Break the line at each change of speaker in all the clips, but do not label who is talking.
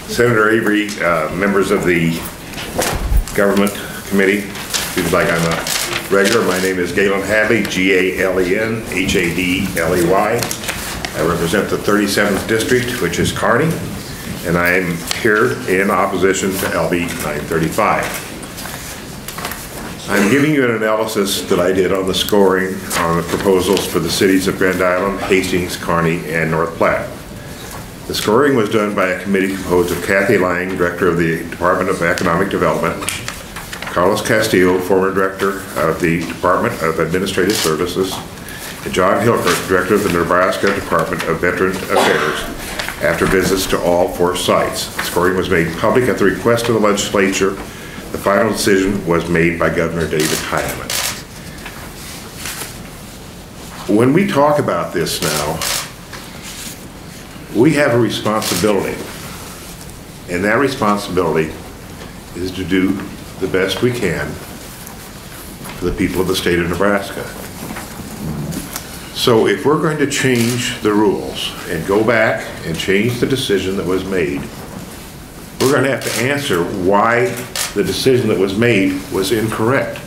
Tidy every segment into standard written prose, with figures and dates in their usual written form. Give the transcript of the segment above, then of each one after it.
Senator Avery, members of the government committee, seems like I'm a regular. My name is Galen Hadley, Galen Hadley. I represent the 37th district, which is Kearney, and I am here in opposition to LB935. I'm giving you an analysis that I did on the scoring on the proposals for the cities of Grand Island, Hastings, Kearney, and North Platte. The scoring was done by a committee composed of Kathy Lang, Director of the Department of Economic Development, Carlos Castillo, former Director of the Department of Administrative Services, and John Hilkert, Director of the Nebraska Department of Veterans Affairs, after visits to all 4 sites. The scoring was made public at the request of the legislature. The final decision was made by Governor David Heinemann. When we talk about this now, we have a responsibility, and that responsibility is to do the best we can for the people of the state of Nebraska. So if we're going to change the rules and go back and change the decision that was made, we're going to have to answer why the decision that was made was incorrect.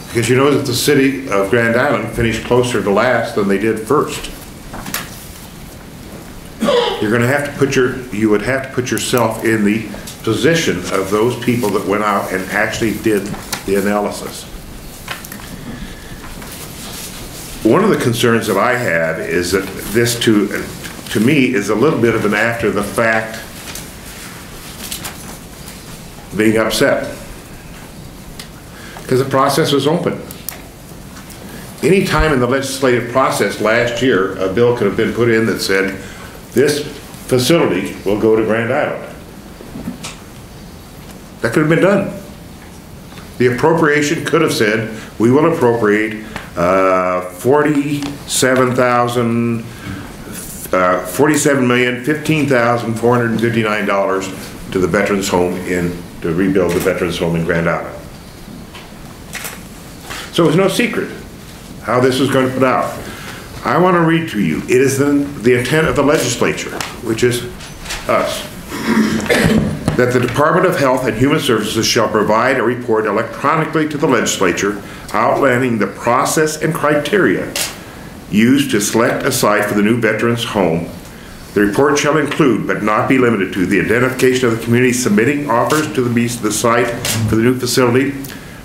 Because you know that the city of Grand Island finished closer to last than they did first. You're going to have to you would have to put yourself in the position of those people that went out and actually did the analysis. One of the concerns that I have is that this, to me, is a little bit of an after the fact being upset, because the process was open. Any time in the legislative process last year, a bill could have been put in that said, this facility will go to Grand Island. That could have been done. The appropriation could have said, we will appropriate $47,015,459 to the Veterans Home to rebuild the Veterans Home in Grand Island. So it was no secret how this was going to put out. I want to read to you. It is the intent of the legislature, which is us, that the Department of Health and Human Services shall provide a report electronically to the legislature outlining the process and criteria used to select a site for the new Veterans Home. The report shall include, but not be limited to, the identification of the community submitting offers to the site for the new facility,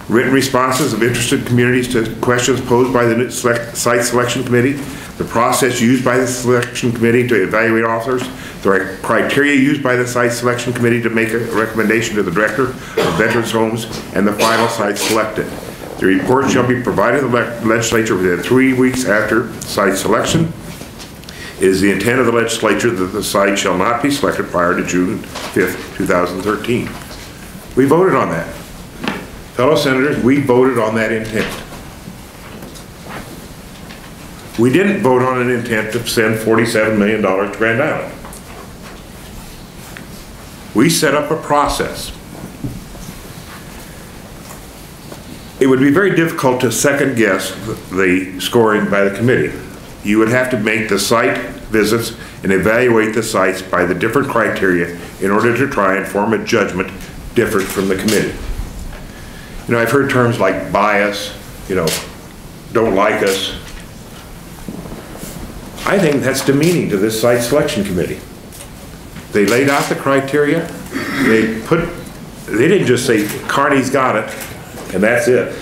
written responses of interested communities to questions posed by the site selection committee, the process used by the selection committee to evaluate offers, the criteria used by the site selection committee to make a recommendation to the director of Veterans Homes, and the final site selected. The report shall be provided to the legislature within 3 weeks after site selection. It is the intent of the legislature that the site shall not be selected prior to June 5th, 2013. We voted on that. Fellow senators, we voted on that intent. We didn't vote on an intent to send $47 million to Grand Island. We set up a process. It would be very difficult to second guess the scoring by the committee. You would have to make the site visits and evaluate the sites by the different criteria in order to try and form a judgment different from the committee. You know, I've heard terms like bias, you know, don't like us. I think that's demeaning to this site selection committee. They laid out the criteria. They didn't just say Kearney's got it and that's it.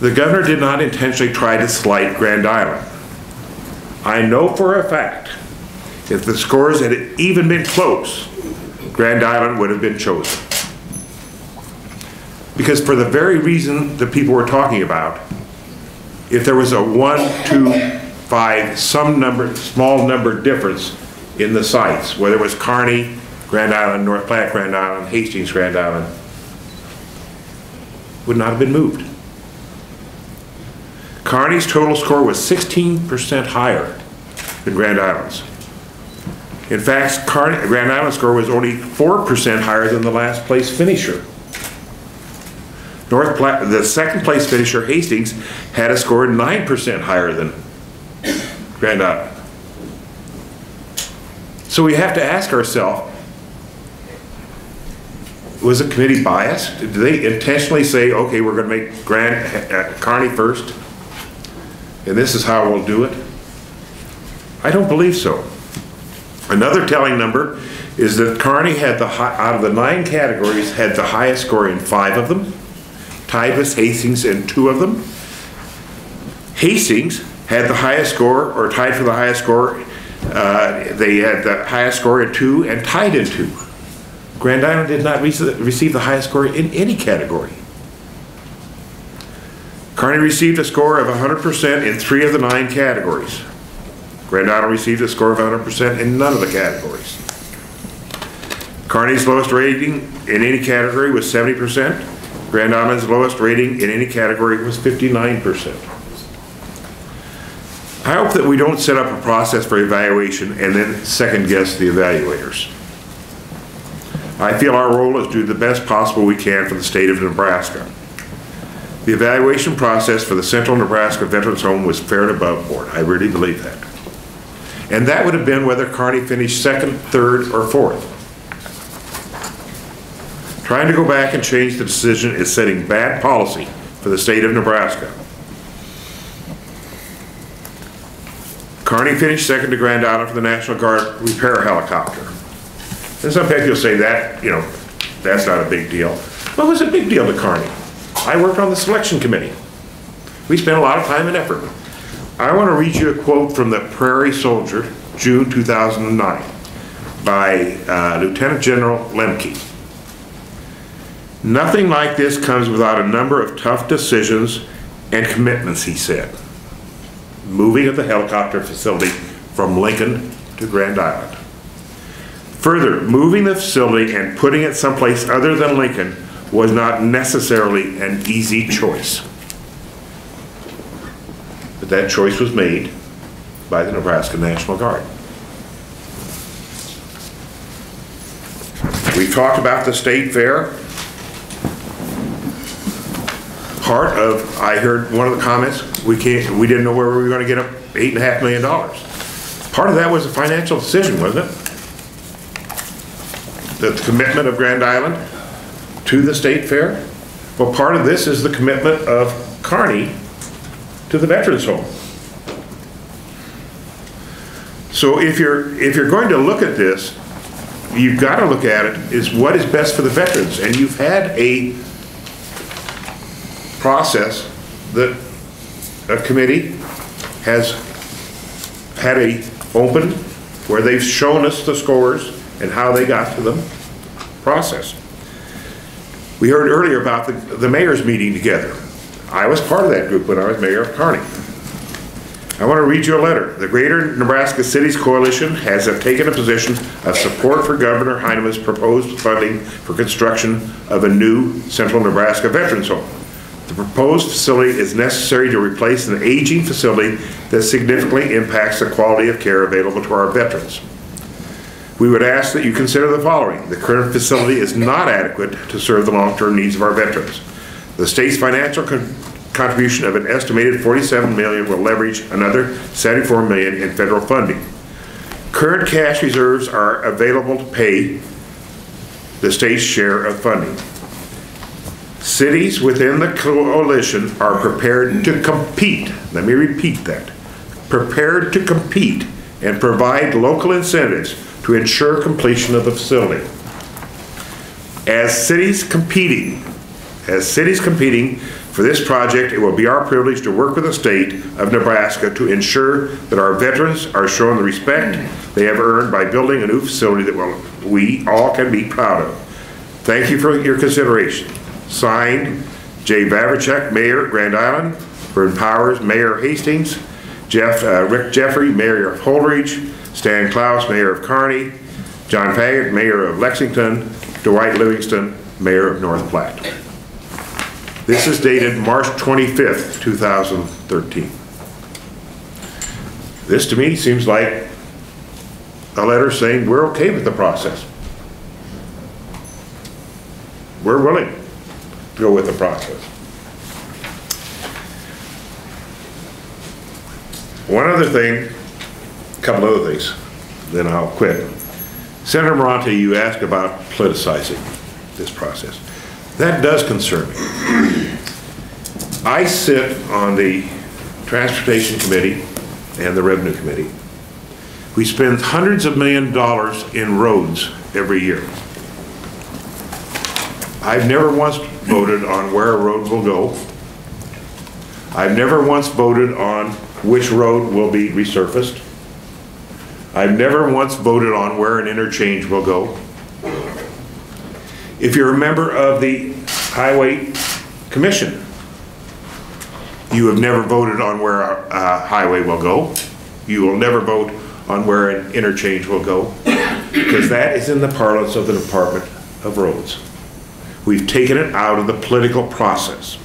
The governor did not intentionally try to slight Grand Island. I know for a fact, if the scores had even been close, Grand Island would have been chosen. Because for the very reason that people were talking about, if there was a 1, 2, 5, some number, small number difference in the sites, whether it was Kearney, Grand Island, North Platte, Grand Island, Hastings, Grand Island, would not have been moved. Kearney's total score was 16% higher than Grand Island's. In fact, Grand Island's score was only 4% higher than the last place finisher. North Platte, the second place finisher, Hastings, had a score 9% higher than Grand Island. So we have to ask ourselves, was the committee biased? Did they intentionally say, okay, we're going to make Kearney first, and this is how we'll do it? I don't believe so. Another telling number is that Kearney had out of the 9 categories, had the highest score in 5 of them, tied with Hastings in 2 of them. Hastings had the highest score, or tied for the highest score. They had the highest score in 2 and tied in 2. Grand Island did not receive the highest score in any category. Kearney received a score of 100% in 3 of the 9 categories. Grand Island received a score of 100% in none of the categories. Kearney's lowest rating in any category was 70%. Grand Island's lowest rating in any category was 59%. I hope that we don't set up a process for evaluation and then second guess the evaluators. I feel our role is to do the best possible we can for the state of Nebraska. The evaluation process for the Central Nebraska Veterans Home was fair and above board. I really believe that. And that would have been whether Kearney finished 2nd, 3rd, or 4th. Trying to go back and change the decision is setting bad policy for the state of Nebraska. Kearney finished 2nd to Grand Island for the National Guard repair helicopter. And some people will say that, you know, that's not a big deal. What was a big deal to Kearney? I worked on the selection committee. We spent a lot of time and effort. I want to read you a quote from the Prairie Soldier, June 2009, by Lieutenant General Lemke. "Nothing like this comes without a number of tough decisions and commitments," he said. Moving of the helicopter facility from Lincoln to Grand Island. Further, moving the facility and putting it someplace other than Lincoln was not necessarily an easy choice. But that choice was made by the Nebraska National Guard. We talked about the state fair. Part of, I heard one of the comments, we didn't know where we were going to get up $8.5 million. Part of that was a financial decision, wasn't it? The commitment of Grand Island to the state fair. Well, part of this is the commitment of Kearney to the Veterans Home. So if you're going to look at this, you've got to look at it is what is best for the veterans. And you've had a process that a committee has had a open where they've shown us the scores and how they got to them process. We heard earlier about the mayor's meeting together. I was part of that group when I was mayor of Kearney. I want to read you a letter. The Greater Nebraska Cities Coalition has taken a position of support for Governor Heinemann's proposed funding for construction of a new Central Nebraska Veterans Home. The proposed facility is necessary to replace an aging facility that significantly impacts the quality of care available to our veterans. We would ask that you consider the following. The current facility is not adequate to serve the long-term needs of our veterans. The state's financial contribution of an estimated $47 million will leverage another $74 million in federal funding. Current cash reserves are available to pay the state's share of funding. Cities within the coalition are prepared to compete. Let me repeat that. Prepared to compete and provide local incentives to ensure completion of the facility. As cities competing for this project, it will be our privilege to work with the state of Nebraska to ensure that our veterans are shown the respect they have earned by building a new facility that we all can be proud of. Thank you for your consideration. Signed, Jay Vavricek, Mayor, Grand Island; Vern Powers, Mayor, Hastings; Rick Jeffrey, Mayor of Holdridge; Stan Klaus, Mayor of Kearney; John Paget, Mayor of Lexington; Dwight Livingston, Mayor of North Platte. This is dated March 25th, 2013. This to me seems like a letter saying we're okay with the process. We're willing to go with the process. One other thing, a couple other things, then I'll quit. Senator Morante, you asked about politicizing this process. That does concern me. I sit on the Transportation Committee and the Revenue Committee. We spend hundreds of millions of dollars in roads every year. I've never once voted on where a road will go. I've never once voted on which road will be resurfaced. I've never once voted on where an interchange will go. If you're a member of the Highway Commission, you have never voted on where a highway will go. You will never vote on where an interchange will go, because that is in the parlance of the Department of Roads. We've taken it out of the political process.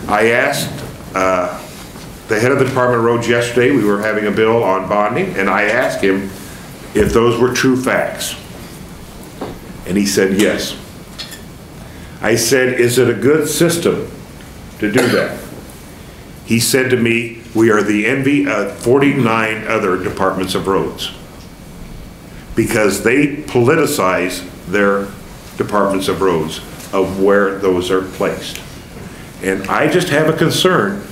I asked the head of the Department of Roads yesterday, we were having a bill on bonding, and I asked him if those were true facts. And he said yes. I said, is it a good system to do that? He said to me, we are the envy of 49 other departments of roads, because they politicize their departments of roads of where those are placed. And I just have a concern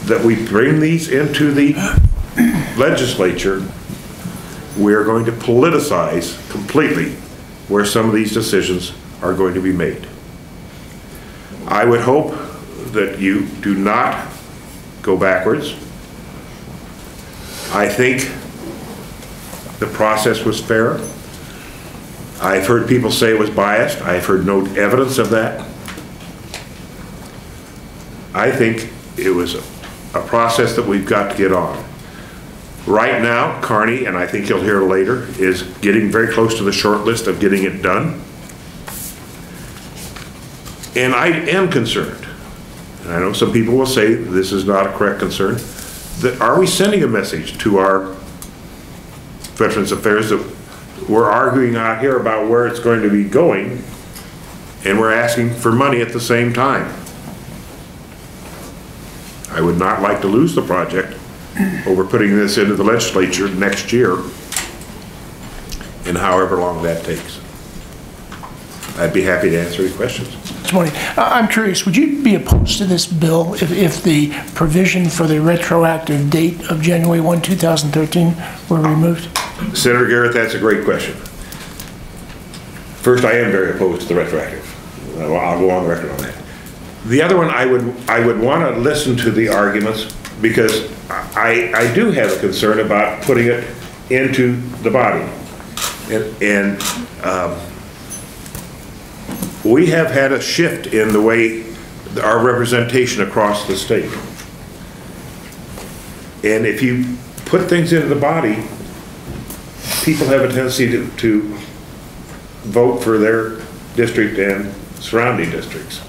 that we bring these into the legislature, we're going to politicize completely where some of these decisions are going to be made. I would hope that you do not go backwards. I think the process was fair. I've heard people say it was biased. I've heard no evidence of that. I think it was a process that we've got to get on. Right now, Kearney, and I think you'll hear later, is getting very close to the short list of getting it done. And I am concerned, and I know some people will say this is not a correct concern, that are we sending a message to our Veterans Affairs that we're arguing out here about where it's going to be going, and we're asking for money at the same time? I would not like to lose the project over putting this into the legislature next year, and however long that takes. I'd be happy to answer any questions.
This morning, I'm curious, would you be opposed to this bill if the provision for the retroactive date of January 1, 2013 were removed?
Senator Garrett, that's a great question. First, I am very opposed to the retroactive. I'll go on the record on that. The other one, I would want to listen to the arguments, because I do have a concern about putting it into the body. And we have had a shift in the way our representation across the state. And if you put things into the body, people have a tendency to vote for their district and surrounding districts.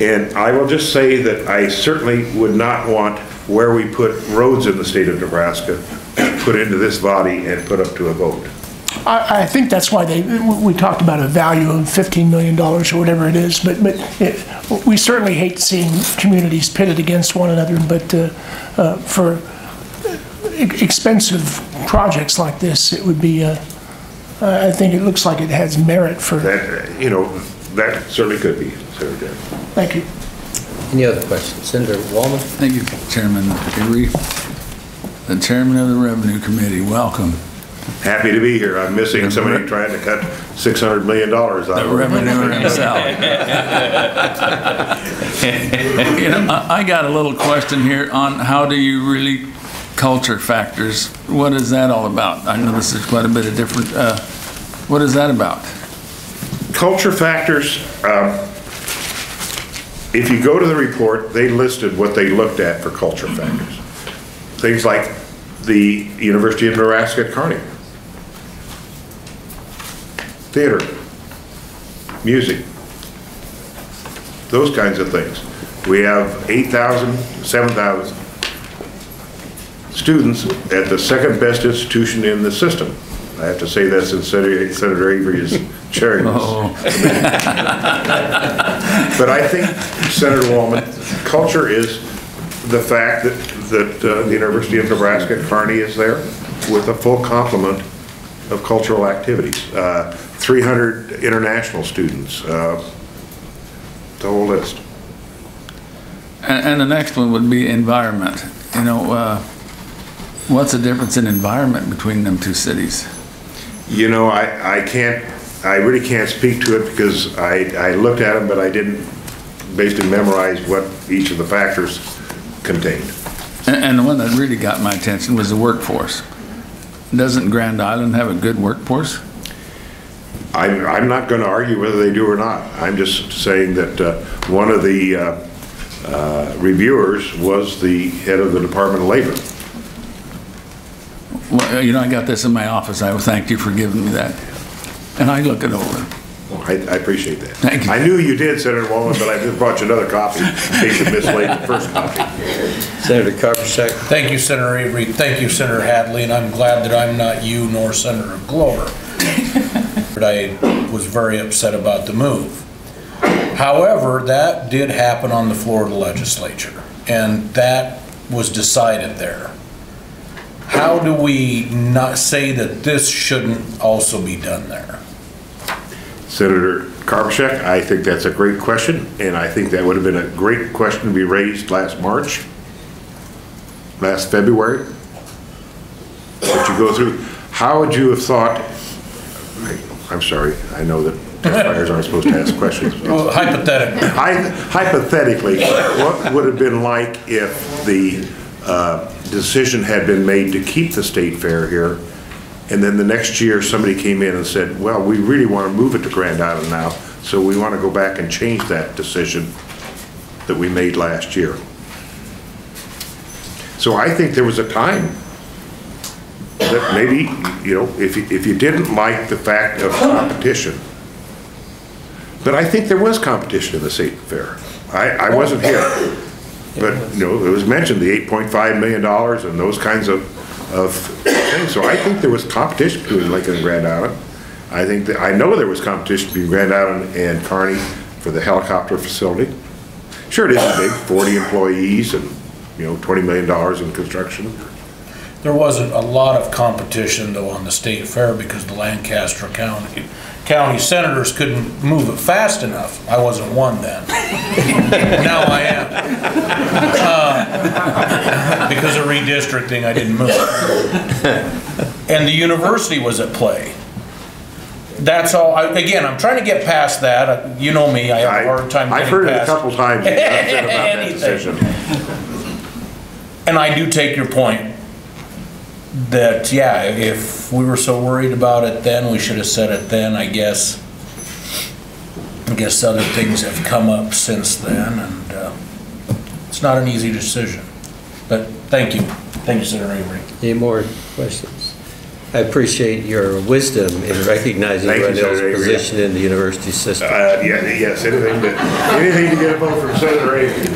And I will just say that I certainly would not want where we put roads in the state of Nebraska put into this body and put up to a vote.
I think that's why we talked about a value of $15 million or whatever it is, but we certainly hate seeing communities pitted against one another, but for expensive projects like this, it would be, I think it looks like it has merit for...
That, you know, that certainly could be, Senator Garrett.
Thank you.
Any other questions? Senator Wallman?
Thank you, Chairman Avery. The Chairman of the Revenue Committee, welcome.
Happy to be here. I'm missing somebody trying to cut $600 million out of
the revenue himself. You know, I got a little question here on how do you really culture factors? What is that all about? I know this is quite a bit of different. What is that about?
Culture factors, if you go to the report, they listed what they looked at for culture factors. Things like the University of Nebraska at Kearney. Theater, music, those kinds of things. We have 8,000, 7,000 students at the second best institution in the system. I have to say that since Senator Avery is chairing this. But I think, Senator Wallman, culture is the fact that the University of Nebraska at Kearney is there with a full complement of cultural activities, 300 international students, the whole list.
And the next one would be environment. You know, what's the difference in environment between them two cities?
You know, I really can't speak to it because I looked at them, but I didn't basically memorize what each of the factors contained.
And the one that really got my attention was the workforce. Doesn't Grand Island have a good workforce?
I'm not going to argue whether they do or not. I'm just saying that one of the reviewers was the head of the Department of Labor.
Well, you know, I got this in my office. I thank you for giving me that. And I look it over.
Well, I appreciate that.
Thank you.
I knew you did, Senator Wallen, but I just brought you another copy in case you mislaid the first copy.
Senator Karpyshek.
Thank you, Senator Avery. Thank you, Senator Hadley, and I'm glad that I'm not you nor Senator Glover. But I was very upset about the move. However, that did happen on the floor of the legislature, and that was decided there. How do we not say that this shouldn't also be done there?
Senator Karpyshek, I think that's a great question, and I think that would have been a great question to be raised last February. But you go through, how would you have thought, I'm sorry, I know that testifiers aren't supposed to ask questions.
Well, hypothetically.
Hypothetically, what would have been like if the decision had been made to keep the state fair here, and then the next year somebody came in and said, well, we really want to move it to Grand Island now, so we want to go back and change that decision that we made last year. So I think there was a time that maybe, you know, if you didn't like the fact of competition, but I think there was competition in the state fair. I wasn't here, but you know, it was mentioned the $8.5 million and those kinds of things. So I think there was competition between Lincoln and Grand Island. I know there was competition between Grand Island and Kearney for the helicopter facility. Sure, it isn't big, 40 employees and, you know, $20 million in construction.
There wasn't a lot of competition though on the state fair because the Lancaster County senators couldn't move it fast enough. I wasn't one then. Now I am. Because of redistricting, I didn't move. And the university was at play. That's all. Again, I'm trying to get past that. You know me, I have a hard time getting past.
I've heard it a couple times about that decision.
And I do take your point that, yeah, if we were so worried about it then, we should have said it then. I guess other things have come up since then, and it's not an easy decision. But thank you. Thank you, Senator Avery.
Any more questions? I appreciate your wisdom in recognizing Rundell's position in the university system.
Yes, anything to get a vote from Senator Avery.